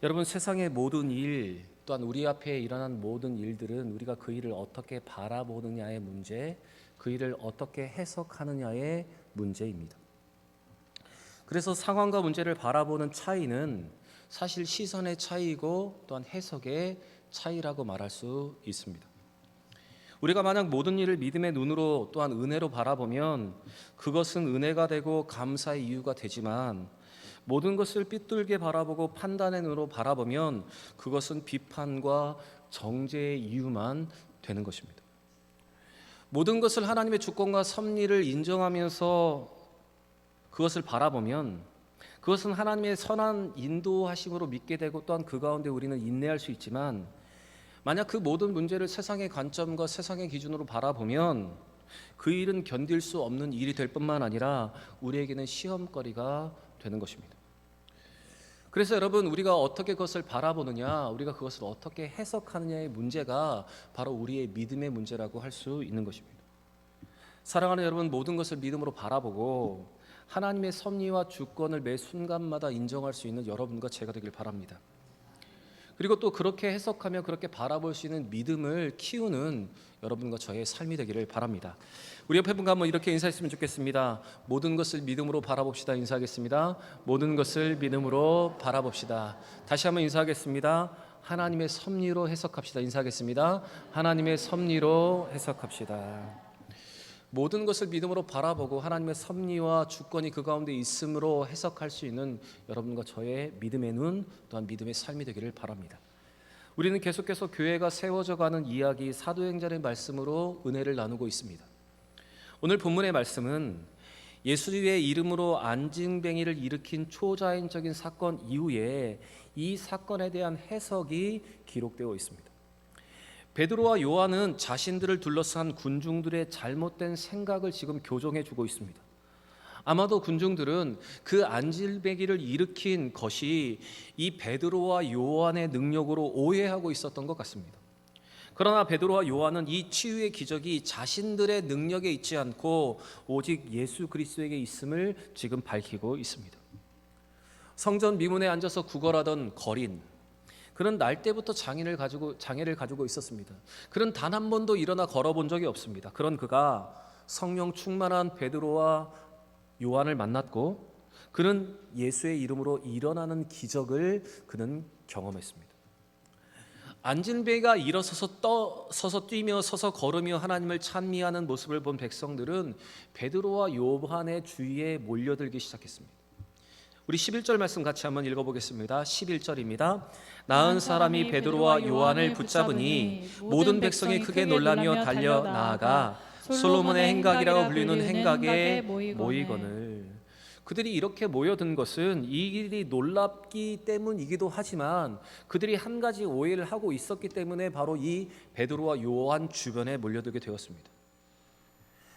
여러분, 세상의 모든 일, 또한 우리 앞에 일어난 모든 일들은 우리가 그 일을 어떻게 바라보느냐의 문제, 그 일을 어떻게 해석하느냐의 문제입니다. 그래서 상황과 문제를 바라보는 차이는 사실 시선의 차이고 또한 해석의 차이라고 말할 수 있습니다. 우리가 만약 모든 일을 믿음의 눈으로 또한 은혜로 바라보면 그것은 은혜가 되고 감사의 이유가 되지만, 모든 것을 삐뚤게 바라보고 판단의 눈으로 바라보면 그것은 비판과 정죄의 이유만 되는 것입니다. 모든 것을 하나님의 주권과 섭리를 인정하면서 그것을 바라보면 그것은 하나님의 선한 인도하심으로 믿게 되고, 또한 그 가운데 우리는 인내할 수 있지만, 만약 그 모든 문제를 세상의 관점과 세상의 기준으로 바라보면 그 일은 견딜 수 없는 일이 될 뿐만 아니라 우리에게는 시험거리가 되는 것입니다. 그래서 여러분, 우리가 어떻게 그것을 바라보느냐, 우리가 그것을 어떻게 해석하느냐의 문제가 바로 우리의 믿음의 문제라고 할 수 있는 것입니다. 사랑하는 여러분, 모든 것을 믿음으로 바라보고 하나님의 섭리와 주권을 매 순간마다 인정할 수 있는 여러분과 제가 되길 바랍니다. 그리고 또 그렇게 해석하며 그렇게 바라볼 수 있는 믿음을 키우는 여러분과 저의 삶이 되기를 바랍니다. 우리 옆에 분과 한번 이렇게 인사했으면 좋겠습니다. 모든 것을 믿음으로 바라봅시다. 인사하겠습니다. 모든 것을 믿음으로 바라봅시다. 다시 한번 인사하겠습니다. 하나님의 섭리로 해석합시다. 인사하겠습니다. 하나님의 섭리로 해석합시다. 모든 것을 믿음으로 바라보고 하나님의 섭리와 주권이 그 가운데 있음으로 해석할 수 있는 여러분과 저의 믿음의 눈, 또한 믿음의 삶이 되기를 바랍니다. 우리는 계속해서 교회가 세워져 가는 이야기, 사도행전의 말씀으로 은혜를 나누고 있습니다. 오늘 본문의 말씀은 예수의 이름으로 안진뱅이를 일으킨 초자연적인 사건 이후에 이 사건에 대한 해석이 기록되어 있습니다. 베드로와 요한은 자신들을 둘러싼 군중들의 잘못된 생각을 지금 교정해 주고 있습니다. 아마도 군중들은 그 안진뱅이를 일으킨 것이 이 베드로와 요한의 능력으로 오해하고 있었던 것 같습니다. 그러나 베드로와 요한은 이 치유의 기적이 자신들의 능력에 있지 않고 오직 예수 그리스도에게 있음을 지금 밝히고 있습니다. 성전 미문에 앉아서 구걸하던 거린, 그는 날 때부터 장애를 가지고 있었습니다. 그는 단 한 번도 일어나 걸어본 적이 없습니다. 그런 그가 성령 충만한 베드로와 요한을 만났고 그는 예수의 이름으로 일어나는 기적을 그는 경험했습니다. 안진뱅이가 일어서서 뛰며 서서 걸으며 하나님을 찬미하는 모습을 본 백성들은 베드로와 요한의 주위에 몰려들기 시작했습니다. 우리 11절 말씀 같이 한번 읽어보겠습니다. 11절입니다. 나은 사람이 베드로와 요한을 붙잡으니 모든 백성이 크게 놀라며 달려 나아가 솔로몬의 행각이라고 불리는 행각에 모이거늘. 그들이 이렇게 모여든 것은 이 일이 놀랍기 때문이기도 하지만 그들이 한 가지 오해를 하고 있었기 때문에 바로 이 베드로와 요한 주변에 몰려들게 되었습니다.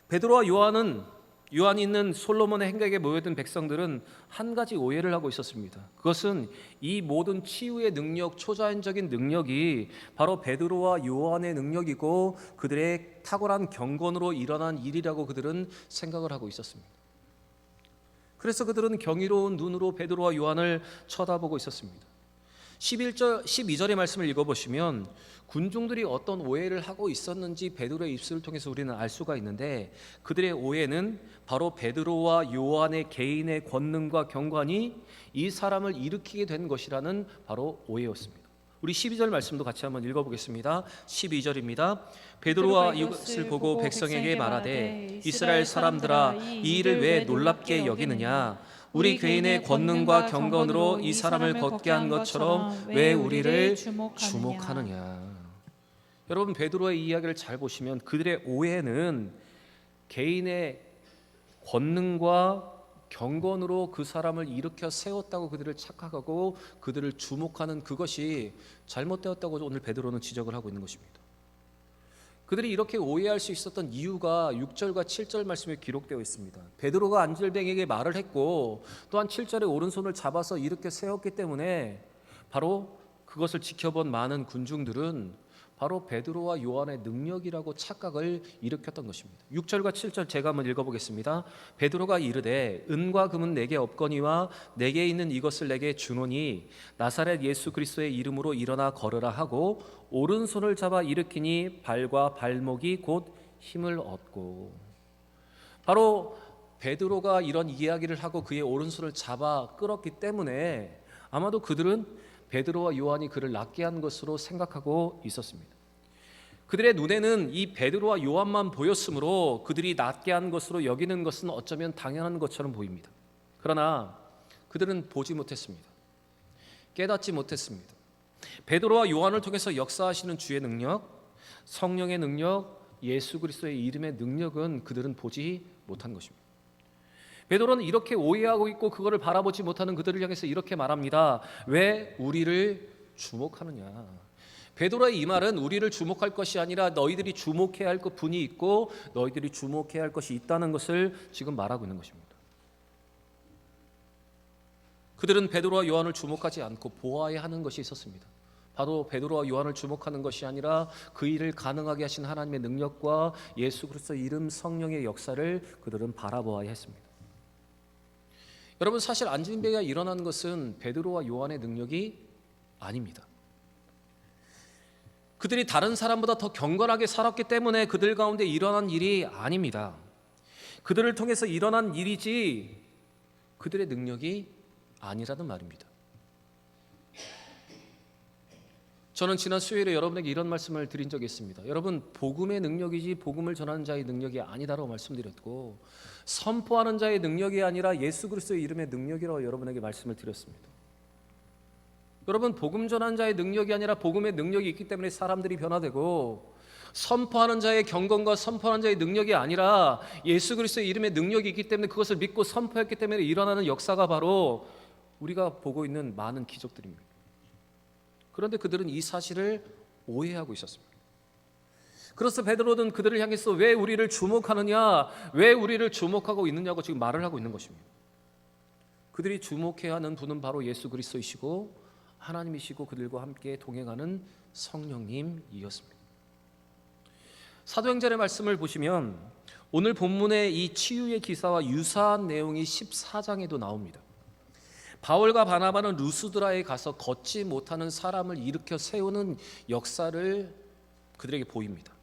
베드로와 요한이 있는 솔로몬의 행각에 모여든 백성들은 한 가지 오해를 하고 있었습니다. 그것은 이 모든 치유의 능력, 초자연적인 능력이 바로 베드로와 요한의 능력이고 그들의 탁월한 경건으로 일어난 일이라고 그들은 생각을 하고 있었습니다. 그래서 그들은 경이로운 눈으로 베드로와 요한을 쳐다보고 있었습니다. 12절의 말씀을 읽어보시면 군중들이 어떤 오해를 하고 있었는지 베드로의 입술을 통해서 우리는 알 수가 있는데, 그들의 오해는 바로 베드로와 요한의 개인의 권능과 경관이 이 사람을 일으키게 된 것이라는 바로 오해였습니다. 우리 12절 말씀도 같이 한번 읽어보겠습니다. 12절입니다. 베드로가 이것을 보고 백성에게 말하되 이스라엘 사람들아, 이 일을 왜 놀랍게 여기느냐? 우리 개인의 권능과 경건으로 이 사람을 걷게 한 것처럼 왜 우리를 주목하느냐? 여러분, 베드로의 이야기를 잘 보시면 그들의 오해는 개인의 권능과 경건으로 그 사람을 일으켜 세웠다고 그들을 착각하고 그들을 주목하는 그것이 잘못되었다고 오늘 베드로는 지적을 하고 있는 것입니다. 그들이 이렇게 오해할 수 있었던 이유가 6절과 7절 말씀에 기록되어 있습니다. 베드로가 안진뱅이에게 말을 했고 또한 7절에 오른손을 잡아서 일으켜 세웠기 때문에 바로 그것을 지켜본 많은 군중들은 바로 베드로와 요한의 능력이라고 착각을 일으켰던 것입니다. 6절과 7절 제가 한번 읽어보겠습니다. 베드로가 이르되 은과 금은 내게 없거니와 내게 있는 이것을 내게 주노니 나사렛 예수 그리스도의 이름으로 일어나 걸으라 하고 오른손을 잡아 일으키니 발과 발목이 곧 힘을 얻고. 바로 베드로가 이런 이야기를 하고 그의 오른손을 잡아 끌었기 때문에 아마도 그들은 베드로와 요한이 그를 낫게 한 것으로 생각하고 있었습니다. 그들의 눈에는 이 베드로와 요한만 보였으므로 그들이 낫게 한 것으로 여기는 것은 어쩌면 당연한 것처럼 보입니다. 그러나 그들은 보지 못했습니다. 깨닫지 못했습니다. 베드로와 요한을 통해서 역사하시는 주의 능력, 성령의 능력, 예수 그리스도의 이름의 능력은 그들은 보지 못한 것입니다. 베드로는 이렇게 오해하고 있고 그거를 바라보지 못하는 그들을 향해서 이렇게 말합니다. 왜 우리를 주목하느냐? 베드로의 이 말은 우리를 주목할 것이 아니라 너희들이 주목해야 할 분이 있고 너희들이 주목해야 할 것이 있다는 것을 지금 말하고 있는 것입니다. 그들은 베드로와 요한을 주목하지 않고 보아야 하는 것이 있었습니다. 바로 베드로와 요한을 주목하는 것이 아니라 그 일을 가능하게 하신 하나님의 능력과 예수 그리스도의 이름 성령의 역사를 그들은 바라보아야 했습니다. 여러분, 사실 안진뱅이가 일어난 것은 베드로와 요한의 능력이 아닙니다. 그들이 다른 사람보다 더 경건하게 살았기 때문에 그들 가운데 일어난 일이 아닙니다. 그들을 통해서 일어난 일이지 그들의 능력이 아니라는 말입니다. 저는 지난 수요일에 여러분에게 이런 말씀을 드린 적이 있습니다. 여러분, 복음의 능력이지 복음을 전하는 자의 능력이 아니다라고 말씀드렸고, 선포하는 자의 능력이 아니라 예수 그리스도의 이름의 능력이라고 여러분에게 말씀을 드렸습니다. 여러분, 복음 전하는 자의 능력이 아니라 복음의 능력이 있기 때문에 사람들이 변화되고, 선포하는 자의 경건과 선포하는 자의 능력이 아니라 예수 그리스도의 이름의 능력이 있기 때문에 그것을 믿고 선포했기 때문에 일어나는 역사가 바로 우리가 보고 있는 많은 기적들입니다. 그런데 그들은 이 사실을 오해하고 있었습니다. 그래서 베드로는 그들을 향해서 왜 우리를 주목하느냐, 왜 우리를 주목하고 있느냐고 지금 말을 하고 있는 것입니다. 그들이 주목해야 하는 분은 바로 예수 그리스도이시고 하나님이시고 그들과 함께 동행하는 성령님이었습니다. 사도행전의 말씀을 보시면 오늘 본문의 이 치유의 기사와 유사한 내용이 14장에도 나옵니다. 바울과 바나바는 루스드라에 가서 걷지 못하는 사람을 일으켜 세우는 역사를 그들에게 보입니다.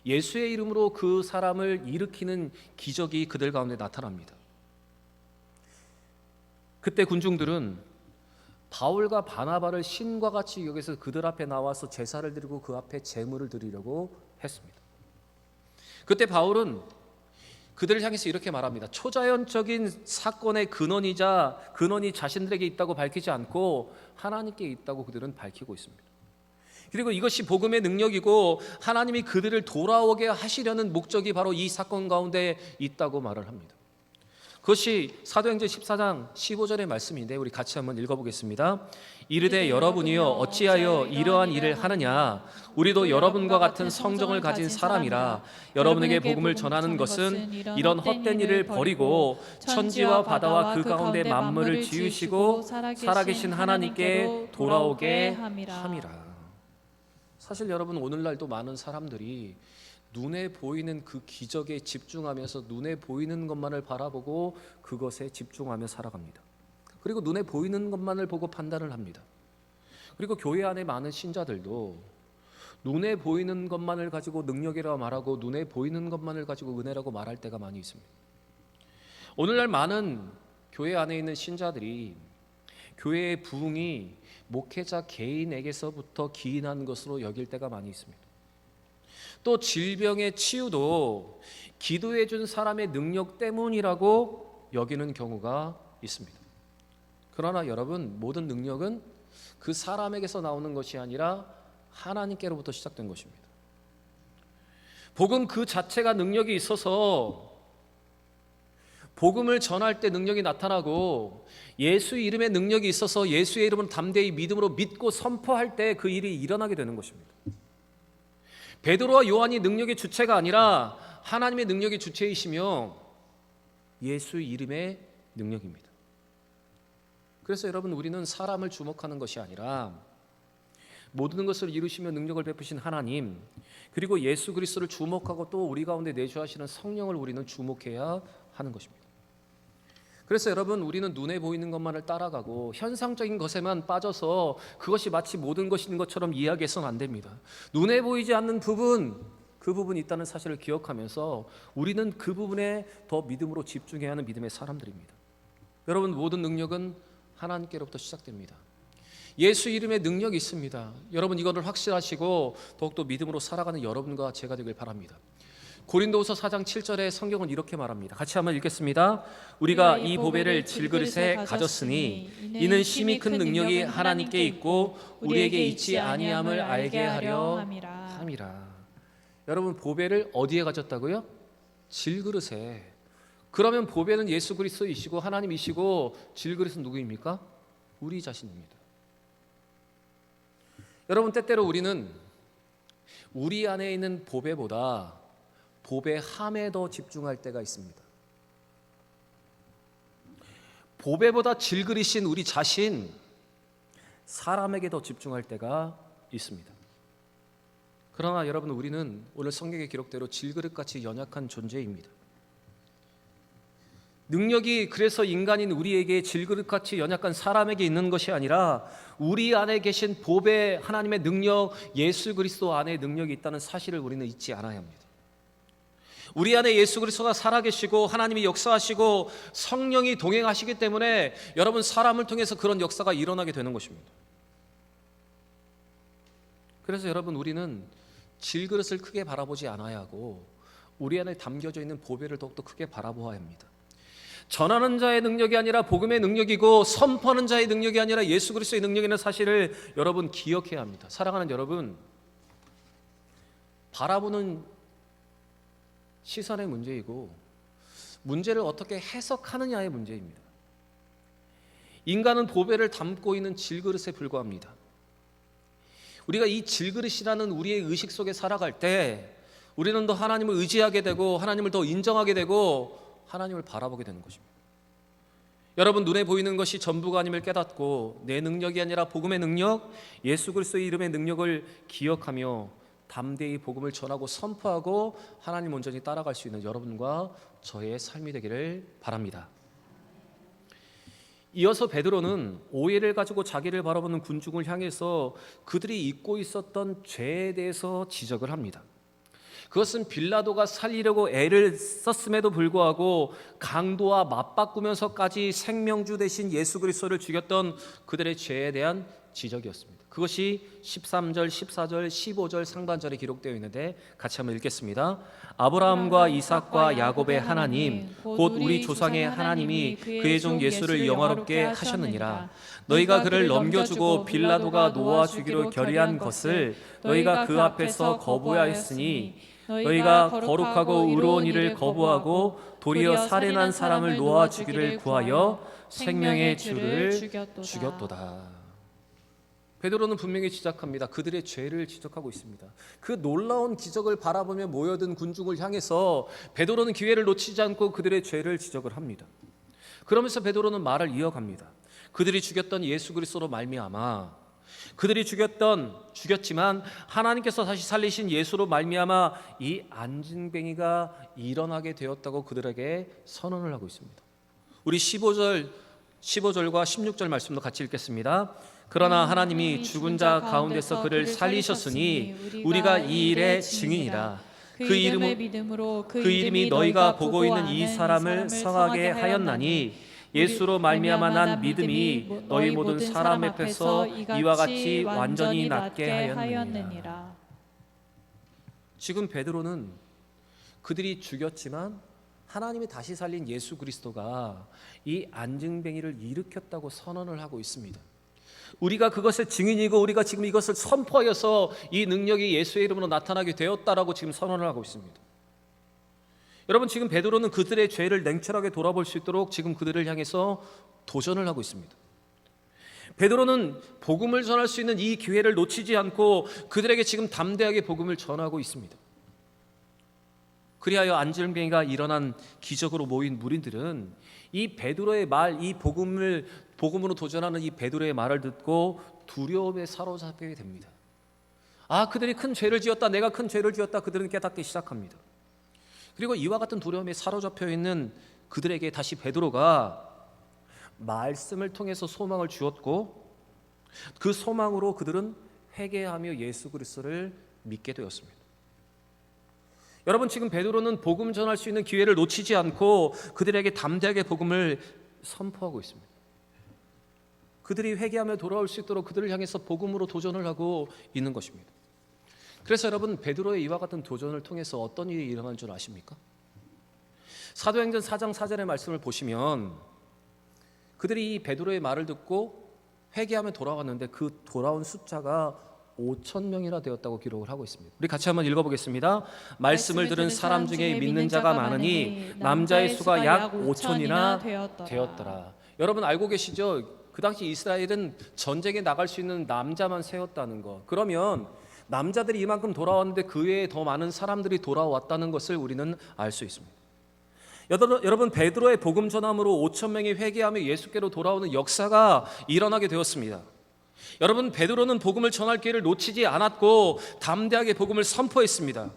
예수의 이름으로 그 사람을 일으키는 기적이 그들 가운데 나타납니다. 그때 군중들은 바울과 바나바를 신과 같이 여기서 그들 앞에 나와서 제사를 드리고 그 앞에 제물을 드리려고 했습니다. 그때 바울은 그들을 향해서 이렇게 말합니다. 초자연적인 사건의 근원이 자신들에게 있다고 밝히지 않고 하나님께 있다고 그들은 밝히고 있습니다. 그리고 이것이 복음의 능력이고 하나님이 그들을 돌아오게 하시려는 목적이 바로 이 사건 가운데 있다고 말을 합니다. 그것이 사도행전 14장 15절의 말씀인데 우리 같이 한번 읽어보겠습니다. 이르되 여러분이여 어찌하여 이러한 일을 하느냐, 우리도 여러분과 같은 성정을 가진 사람이라. 여러분에게 복음을 전하는 것은 이런 헛된 일을 버리고 천지와 바다와 그 가운데 만물을 지으시고 살아계신 하나님께 돌아오게 함이라. 사실 여러분, 오늘날도 많은 사람들이 눈에 보이는 그 기적에 집중하면서 눈에 보이는 것만을 바라보고 그것에 집중하며 살아갑니다. 그리고 눈에 보이는 것만을 보고 판단을 합니다. 그리고 교회 안에 많은 신자들도 눈에 보이는 것만을 가지고 능력이라고 말하고 눈에 보이는 것만을 가지고 은혜라고 말할 때가 많이 있습니다. 오늘날 많은 교회 안에 있는 신자들이 교회의 부흥이 목회자 개인에게서부터 기인한 것으로 여길 때가 많이 있습니다. 또 질병의 치유도 기도해 준 사람의 능력 때문이라고 여기는 경우가 있습니다. 그러나 여러분, 모든 능력은 그 사람에게서 나오는 것이 아니라 하나님께로부터 시작된 것입니다. 복음 그 자체가 능력이 있어서 복음을 전할 때 능력이 나타나고 예수 이름의 능력이 있어서 예수의 이름은 담대히 믿음으로 믿고 선포할 때 그 일이 일어나게 되는 것입니다. 베드로와 요한이 능력의 주체가 아니라 하나님의 능력의 주체이시며 예수 이름의 능력입니다. 그래서 여러분, 우리는 사람을 주목하는 것이 아니라 모든 것을 이루시며 능력을 베푸신 하나님, 그리고 예수 그리스도를 주목하고 또 우리 가운데 내주하시는 성령을 우리는 주목해야 하는 것입니다. 그래서 여러분, 우리는 눈에 보이는 것만을 따라가고 현상적인 것에만 빠져서 그것이 마치 모든 것인 것처럼 이야기해서는 안 됩니다. 눈에 보이지 않는 부분, 그 부분이 있다는 사실을 기억하면서 우리는 그 부분에 더 믿음으로 집중해야 하는 믿음의 사람들입니다. 여러분, 모든 능력은 하나님께로부터 시작됩니다. 예수 이름에 능력이 있습니다. 여러분, 이거를 확실하시고 더욱더 믿음으로 살아가는 여러분과 제가 되길 바랍니다. 고린도후서 4장 7절에 성경은 이렇게 말합니다. 같이 한번 읽겠습니다. 우리가 이 보배를 질그릇에 가졌으니 이는 심히 큰 능력이 하나님께 있고 우리에게 있지 아니함을 알게 하려 함이라. 여러분, 보배를 어디에 가졌다고요? 질그릇에. 그러면 보배는 예수 그리스도이시고 하나님이시고 질그릇은 누구입니까? 우리 자신입니다. 여러분, 때때로 우리는 우리 안에 있는 보배보다 보배함에 더 집중할 때가 있습니다. 보배보다 질그릇인 우리 자신, 사람에게 더 집중할 때가 있습니다. 그러나 여러분, 우리는 오늘 성경의 기록대로 질그릇같이 연약한 존재입니다. 능력이 그래서 인간인 우리에게 질그릇같이 연약한 사람에게 있는 것이 아니라 우리 안에 계신 보배 하나님의 능력, 예수 그리스도 안에 능력이 있다는 사실을 우리는 잊지 않아야 합니다. 우리 안에 예수 그리스도가 살아계시고 하나님이 역사하시고 성령이 동행하시기 때문에 여러분, 사람을 통해서 그런 역사가 일어나게 되는 것입니다. 그래서 여러분, 우리는 질그릇을 크게 바라보지 않아야 하고 우리 안에 담겨져 있는 보배를 더욱더 크게 바라보아야 합니다. 전하는 자의 능력이 아니라 복음의 능력이고 선포하는 자의 능력이 아니라 예수 그리스도의 능력이라는 사실을 여러분 기억해야 합니다. 사랑하는 여러분, 바라보는 시선의 문제이고 문제를 어떻게 해석하느냐의 문제입니다. 인간은 보배를 담고 있는 질그릇에 불과합니다. 우리가 이 질그릇이라는 우리의 의식 속에 살아갈 때 우리는 더 하나님을 의지하게 되고 하나님을 더 인정하게 되고 하나님을 바라보게 되는 것입니다. 여러분, 눈에 보이는 것이 전부가 아님을 깨닫고 내 능력이 아니라 복음의 능력, 예수 그리스도의 이름의 능력을 기억하며 담대히 복음을 전하고 선포하고 하나님 온전히 따라갈 수 있는 여러분과 저의 삶이 되기를 바랍니다. 이어서 베드로는 오해를 가지고 자기를 바라보는 군중을 향해서 그들이 잊고 있었던 죄에 대해서 지적을 합니다. 그것은 빌라도가 살리려고 애를 썼음에도 불구하고 강도와 맞바꾸면서까지 생명주 대신 예수 그리스도를 죽였던 그들의 죄에 대한 지적이었습니다. 그것이 13절, 14절, 15절 상반절에 기록되어 있는데 같이 한번 읽겠습니다. 아브라함과 이삭과 야곱의 하나님 곧 우리 조상의 하나님이 그의 종 예수를 영화롭게 하셨느니라. 너희가 그를 넘겨주고 빌라도가 놓아 주기로 결의한 것을 너희가 그 앞에서 거부하였으니 너희가 거룩하고 의로운 일을 거부하고 도리어 살인한 사람을 놓아 주기를 구하여 생명의 주를 죽였도다. 베드로는 분명히 지적합니다. 그들의 죄를 지적하고 있습니다. 그 놀라운 기적을 바라보며 모여든 군중을 향해서 베드로는 기회를 놓치지 않고 그들의 죄를 지적을 합니다. 그러면서 베드로는 말을 이어갑니다. 그들이 죽였던 예수 그리스도로 말미암아, 그들이 죽였지만 하나님께서 다시 살리신 예수로 말미암아 이 안진뱅이가 일어나게 되었다고 그들에게 선언을 하고 있습니다. 우리 15절과 16절 말씀도 같이 읽겠습니다. 그러나 하나님이 죽은 자 가운데서 그를 살리셨으니 우리가 이 일의 증인이라. 그 이름이 너희가 보고 있는 이 사람을 성하게 하였나니 예수로 말미암아 난 믿음이 너희 모든 사람 앞에서 이와 같이 완전히 낫게 하였느니라. 지금 베드로는 그들이 죽였지만 하나님이 다시 살린 예수 그리스도가 이 안증뱅이를 일으켰다고 선언을 하고 있습니다. 우리가 그것의 증인이고 우리가 지금 이것을 선포하여서 이 능력이 예수의 이름으로 나타나게 되었다라고 지금 선언을 하고 있습니다. 여러분, 지금 베드로는 그들의 죄를 냉철하게 돌아볼 수 있도록 지금 그들을 향해서 도전을 하고 있습니다. 베드로는 복음을 전할 수 있는 이 기회를 놓치지 않고 그들에게 지금 담대하게 복음을 전하고 있습니다. 그리하여 안진뱅이가 일어난 기적으로 모인 무리들은 이 베드로의 말, 이 복음으로 도전하는 이 베드로의 말을 듣고 두려움에 사로잡히게 됩니다. 그들이 큰 죄를 지었다, 내가 큰 죄를 지었다, 그들은 깨닫기 시작합니다. 그리고 이와 같은 두려움에 사로잡혀 있는 그들에게 다시 베드로가 말씀을 통해서 소망을 주었고, 그 소망으로 그들은 회개하며 예수 그리스도를 믿게 되었습니다. 여러분, 지금 베드로는 복음 전할 수 있는 기회를 놓치지 않고 그들에게 담대하게 복음을 선포하고 있습니다. 그들이 회개하며 돌아올 수 있도록 그들을 향해서 복음으로 도전을 하고 있는 것입니다. 그래서 여러분, 베드로의 이와 같은 도전을 통해서 어떤 일이 일어난 줄 아십니까? 사도행전 4장 4절의 말씀을 보시면 그들이 이 베드로의 말을 듣고 회개하며 돌아왔는데 그 돌아온 숫자가 5,000명이나 되었다고 기록을 하고 있습니다. 우리 같이 한번 읽어보겠습니다. 말씀을 들은 사람 중에 믿는 자가 많으니 남자의 수가 약 5,000이나 되었더라. 여러분 알고 계시죠? 그 당시 이스라엘은 전쟁에 나갈 수 있는 남자만 세웠다는 것. 그러면 남자들이 이만큼 돌아왔는데 그 외에 더 많은 사람들이 돌아왔다는 것을 우리는 알 수 있습니다. 여러분, 베드로의 복음 전함으로 5,000명이 회개하며 예수께로 돌아오는 역사가 일어나게 되었습니다. 여러분, 베드로는 복음을 전할 기회를 놓치지 않았고 담대하게 복음을 선포했습니다.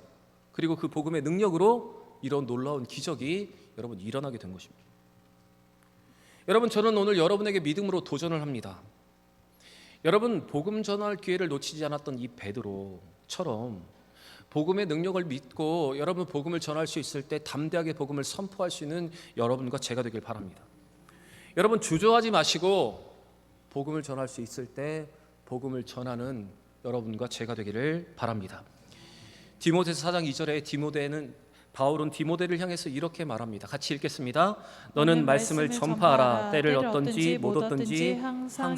그리고 그 복음의 능력으로 이런 놀라운 기적이 여러분 일어나게 된 것입니다. 여러분, 저는 오늘 여러분에게 믿음으로 도전을 합니다. 여러분, 복음 전할 기회를 놓치지 않았던 이 베드로처럼 복음의 능력을 믿고 여러분 복음을 전할 수 있을 때 담대하게 복음을 선포할 수 있는 여러분과 제가 되길 바랍니다. 여러분, 주저하지 마시고 복음을 전할 수 있을 때 복음을 전하는 여러분과 제가 되기를 바랍니다. 디모데서 4장 2절에 바울은 디모데를 향해서 이렇게 말합니다. 같이 읽겠습니다. 너는 말씀을 전파하라. 때를 얻든지 못 얻든지 항상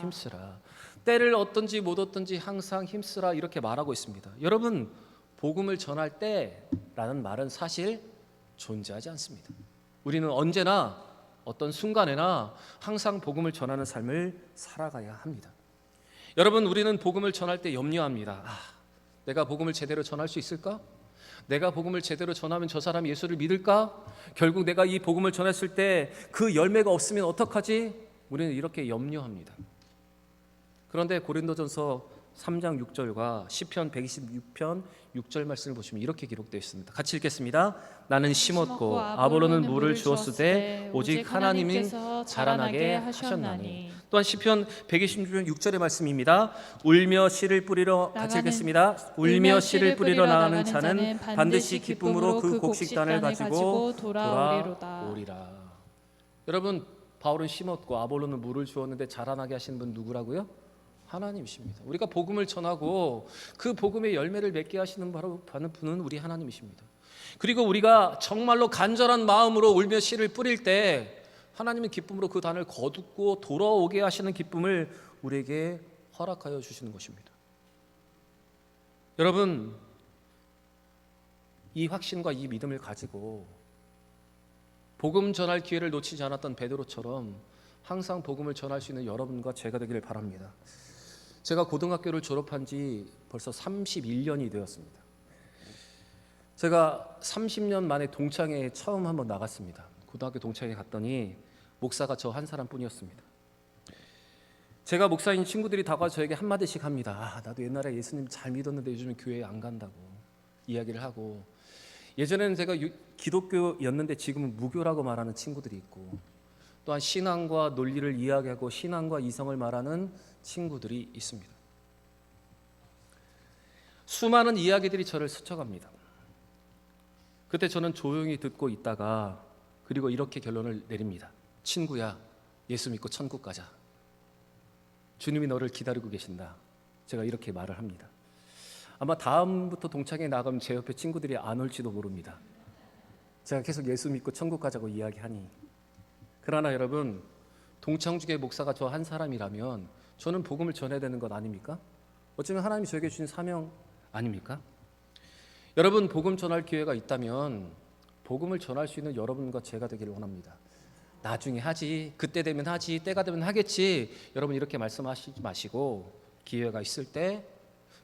힘쓰라. 때를 얻든지 못 얻든지 항상 힘쓰라, 이렇게 말하고 있습니다. 여러분, 복음을 전할 때라는 말은 사실 존재하지 않습니다. 우리는 언제나 어떤 순간에나 항상 복음을 전하는 삶을 살아가야 합니다. 여러분, 우리는 복음을 전할 때 염려합니다. 내가 복음을 제대로 전할 수 있을까? 내가 복음을 제대로 전하면 저 사람이 예수를 믿을까? 결국 내가 이 복음을 전했을 때 그 열매가 없으면 어떡하지? 우리는 이렇게 염려합니다. 그런데 고린도전서 3장 6절과 시편 126편 6절 말씀을 보시면 이렇게 기록되어 있습니다. 같이 읽겠습니다. 나는 심었고 아볼로는 물을 주었으되 오직 하나님이 자라나게 하셨나니. 또한 시편 126편 6절의 말씀입니다. 울며 씨를 뿌리러, 같이 읽겠습니다. 울며 씨를 뿌리러 나가는 자는 반드시 기쁨으로 그 곡식단을 가지고 돌아오리라. 여러분, 바울은 심었고 아볼로는 물을 주었는데 자라나게 하신 분 누구라고요? 하나님이십니다. 우리가 복음을 전하고 그 복음의 열매를 맺게 하시는 바로 분은 우리 하나님이십니다. 그리고 우리가 정말로 간절한 마음으로 울며 씨를 뿌릴 때 하나님은 기쁨으로 그 단을 거두고 돌아오게 하시는 기쁨을 우리에게 허락하여 주시는 것입니다. 여러분, 이 확신과 이 믿음을 가지고 복음 전할 기회를 놓치지 않았던 베드로처럼 항상 복음을 전할 수 있는 여러분과 제가 되기를 바랍니다. 제가 고등학교를 졸업한 지 벌써 31년이 되었습니다. 제가 30년 만에 동창회에 처음 한번 나갔습니다. 고등학교 동창회 갔더니 목사가 저 한 사람뿐이었습니다. 제가 목사인 친구들이 다가와서 저에게 한마디씩 합니다. 나도 옛날에 예수님 잘 믿었는데 요즘은 교회에 안 간다고 이야기를 하고, 예전에는 제가 기독교였는데 지금은 무교라고 말하는 친구들이 있고, 또한 신앙과 논리를 이야기하고 신앙과 이성을 말하는 친구들이 있습니다. 수많은 이야기들이 저를 스쳐갑니다. 그때 저는 조용히 듣고 있다가 그리고 이렇게 결론을 내립니다. 친구야, 예수 믿고 천국 가자. 주님이 너를 기다리고 계신다. 제가 이렇게 말을 합니다. 아마 다음부터 동창회 나가면 제 옆에 친구들이 안 올지도 모릅니다. 제가 계속 예수 믿고 천국 가자고 이야기하니. 그러나 여러분, 동창중의 목사가 저 한 사람이라면 저는 복음을 전해야 되는 것 아닙니까? 어쩌면 하나님이 저에게 주신 사명 아닙니까? 여러분, 복음 전할 기회가 있다면 복음을 전할 수 있는 여러분과 제가 되기를 원합니다. 나중에 하지, 그때 되면 하지, 때가 되면 하겠지, 여러분 이렇게 말씀하시지 마시고 기회가 있을 때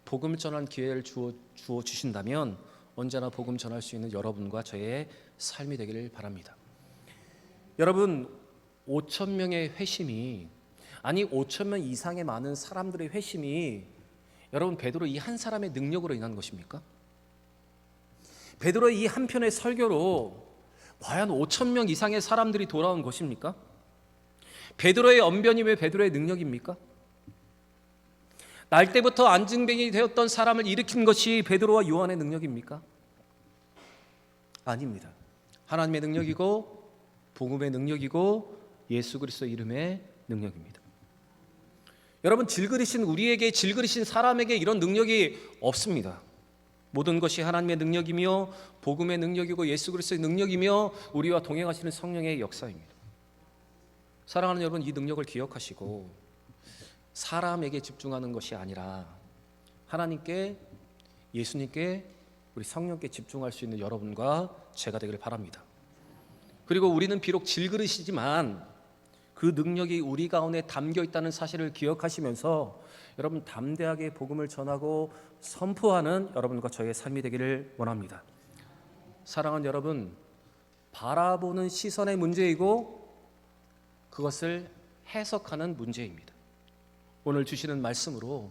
복음을 전하는 기회를 주어 주신다면 언제나 복음 전할 수 있는 여러분과 저의 삶이 되기를 바랍니다. 여러분, 5,000명의 회심이, 아니 5,000명 이상의 많은 사람들의 회심이 여러분, 베드로 이 한 사람의 능력으로 인한 것입니까? 베드로의 이 한 편의 설교로 과연 5천 명 이상의 사람들이 돌아온 것입니까? 베드로의 언변이 왜 베드로의 능력입니까? 날 때부터 안증뱅이 되었던 사람을 일으킨 것이 베드로와 요한의 능력입니까? 아닙니다. 하나님의 능력이고 복음의 능력이고 예수 그리스도의 이름의 능력입니다. 여러분, 질그리신 우리에게, 질그리신 사람에게 이런 능력이 없습니다. 모든 것이 하나님의 능력이며 복음의 능력이고 예수 그리스도의 능력이며 우리와 동행하시는 성령의 역사입니다. 사랑하는 여러분, 이 능력을 기억하시고 사람에게 집중하는 것이 아니라 하나님께, 예수님께, 우리 성령께 집중할 수 있는 여러분과 제가 되기를 바랍니다. 그리고 우리는 비록 질그릇이지만 그 능력이 우리 가운데 담겨 있다는 사실을 기억하시면서 여러분 담대하게 복음을 전하고 선포하는 여러분과 저의 삶이 되기를 원합니다. 사랑하는 여러분, 바라보는 시선의 문제이고 그것을 해석하는 문제입니다. 오늘 주시는 말씀으로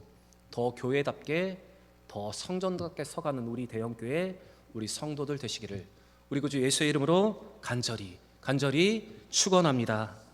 더 교회답게, 더 성전답게 서가는 우리 대형교회, 우리 성도들 되시기를 우리 구주 예수의 이름으로 간절히 축원합니다.